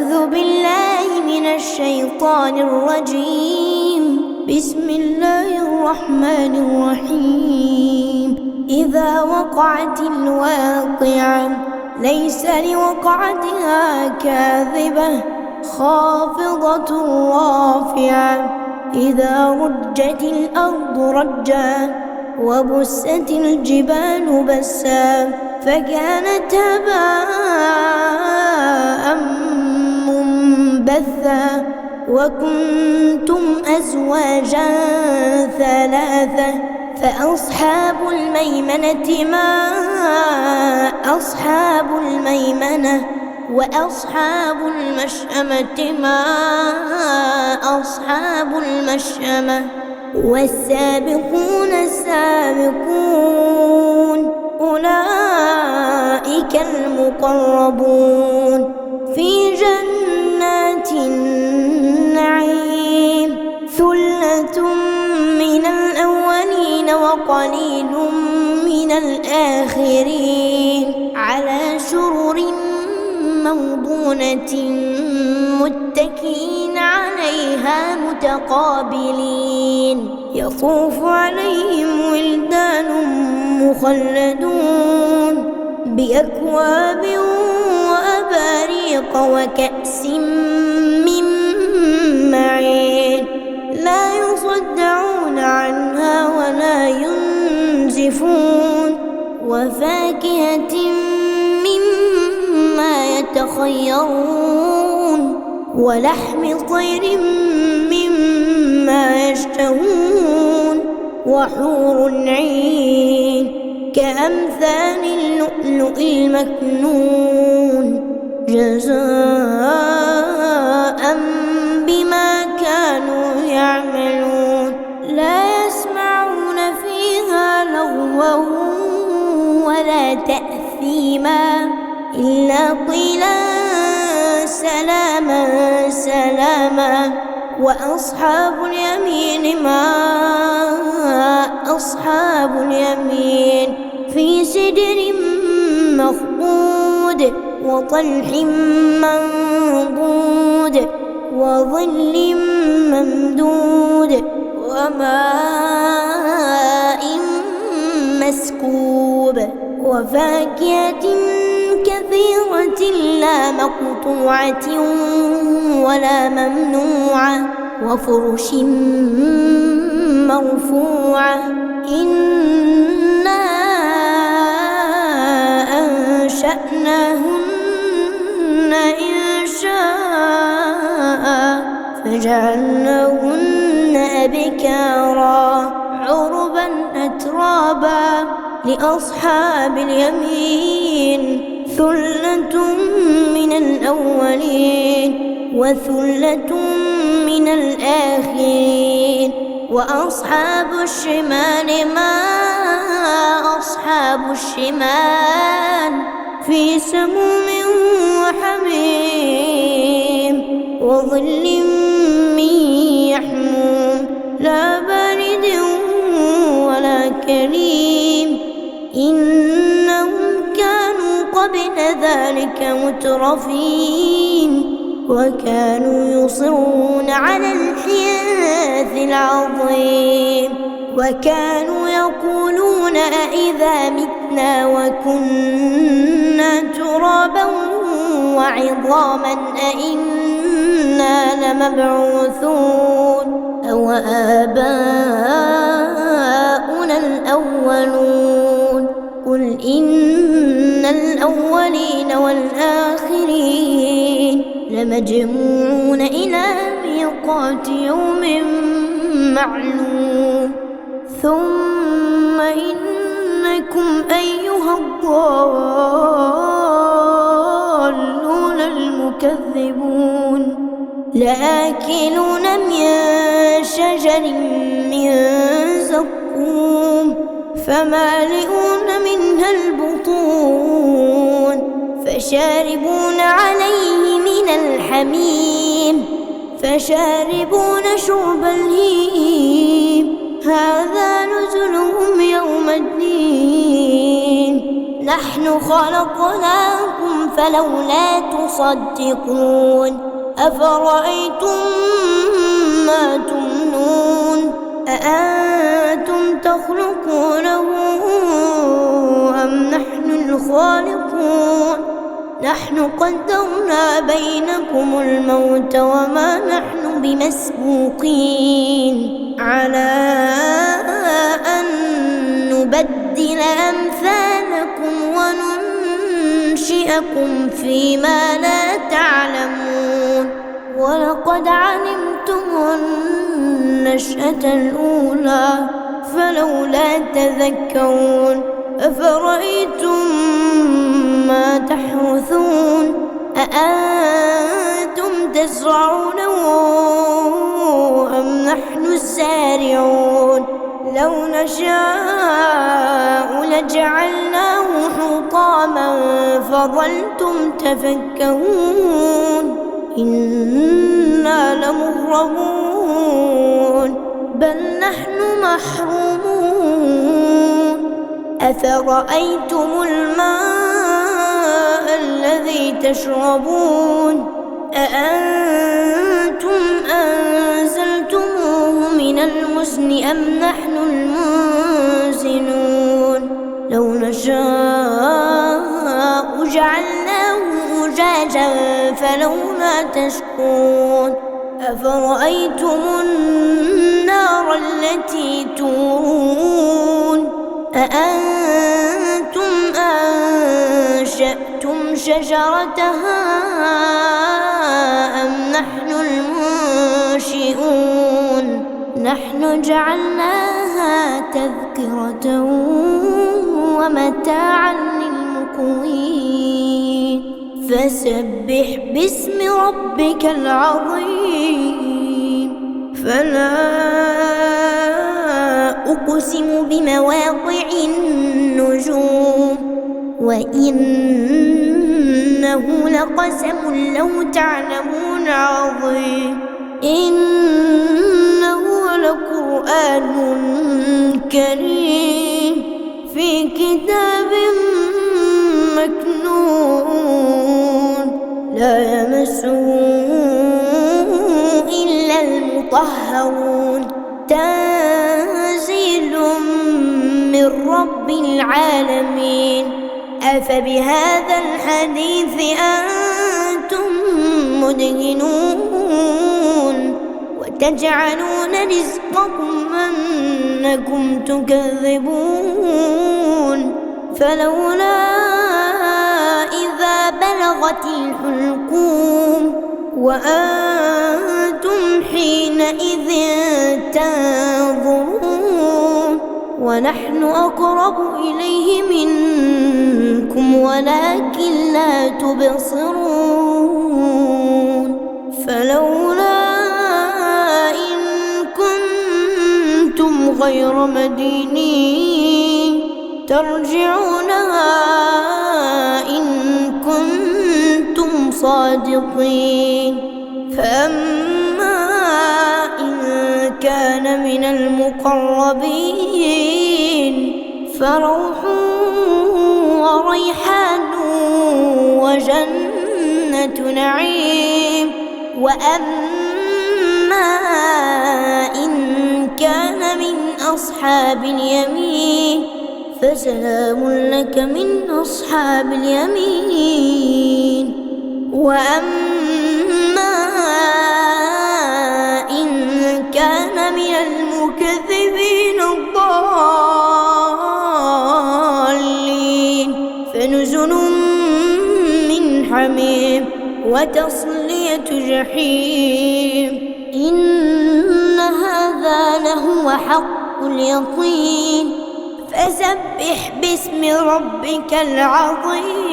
أعوذ بالله من الشيطان الرجيم. بسم الله الرحمن الرحيم. إذا وقعت الواقعة ليس لوقعتها كاذبة خافضة رافعة. إذا رجت الأرض رجا وبست الجبال بسا فكانت هباء منبثا وكنتم أزواجا ثلاثة فأصحاب الميمنة ما أصحاب الميمنة وأصحاب المشأمة ما أصحاب المشأمة والسابقون السابقون أولئك المقربون في جنات النعيم. ثلة من الأولين وقليل من الآخرين على سرر موضونة متكئين عليها متقابلين. يطوف عليهم ولدان مخلدون بأكواب وأباريق وكأس من معين لا يصدعون عنها ولا ينزفون وفاكهة مما يتخيرون ولحم طير مما يشتهون وحور عين كأمثال اللؤلؤ المكنون جزاء بما كانوا يعملون. لا يسمعون فيها لغوا ولا تأثيما إلا قيلا سلاما سلاما. وأصحاب اليمين ما أصحاب اليمين في سدر مخضود وطلح منضود وظل ممدود وماء مسكوب وفاكهة كثيرة لا مقطوعة ولا ممنوعة وفرش مرفوعة. إنا أنشأناهن إنشاء فجعلناهن أبكارا عربا أترابا لأصحاب اليمين. ثلة من الأولين وثلة من الآخرين. وأصحاب الشمال ما أصحاب الشمال في سموم وحميم وظل من يحموم لا بارد ولا كريم. إنهم كانوا قبل ذلك مترفين وكانوا يصرون على الحنث العظيم وكانوا يقولون أإذا متنا وكنا ترابا وعظاما أإنا لمبعوثون أو آباؤنا الأولون. قل إن الأولين والآخرين لمجموعون إلى ميقات يوم معلوم. ثم إنكم أيها الضالون المكذبون لآكلون من شجر من زقوم فمالئون منها البطون فشاربون عليه من الحميم فشاربون شرب الهيم هذا نزلهم يوم الدين. نحن خلقناكم فلولا تصدقون أفرأيتم ما تمنون أأنتم تخلقونه أم نحن الخالقون نحن قدرنا بينكم الموت وما نحن بمسبوقين على أن نبدل أمثالكم وننشئكم فيما لا تعلمون ولقد علمتم النشأة الأولى فلولا تذكرون أفرأيتم ما تحرثون أأنتم تزرعونه أم نحن الزارعون لو نشاء لجعلناه حطاما فظلتم تفكهون إنا لمغرمون بل نحن محرومون أفرأيتم الماء الذي تشربون أأنتم أنزلتموه من المزن أم نحن المنزلون لو نشاء جعلناه أجاجا فلولا تشكرون أفرأيتم النار التي تورون أأنتم أنشأتم شجرتها أم نحن المنشئون نحن جعلناها تذكرة ومتاعا للمقوين فسبح باسم ربك العظيم فلا أقسم بمواقع النجوم وإنه لقسم لو تعلمون عظيم إنه لقرآن كريم في كتاب مكنون لا يمسه إلا المطهرون تنزيل من رب العالمين أفبهذا الحديث أنتم مدهنون وتجعلون رزقكم أنكم تكذبون فلولا إذا بلغت الحلقوم وأنتم حينئذ تنظرون ونحن أقرب إليه منكم ولكن لا تبصرون فلولا إن كنتم غير مدينين ترجعونها إن كنتم صادقين فأما إن كان من المقربين فروح وريحان وجنة نعيم وأما إن كان من أصحاب اليمين فسلام لك من أصحاب اليمين وأما إن كان من المكذبين الضالين فنزل من حميم وتصلية جحيم إن هذا لهو حق اليقين فسبح باسم ربك العظيم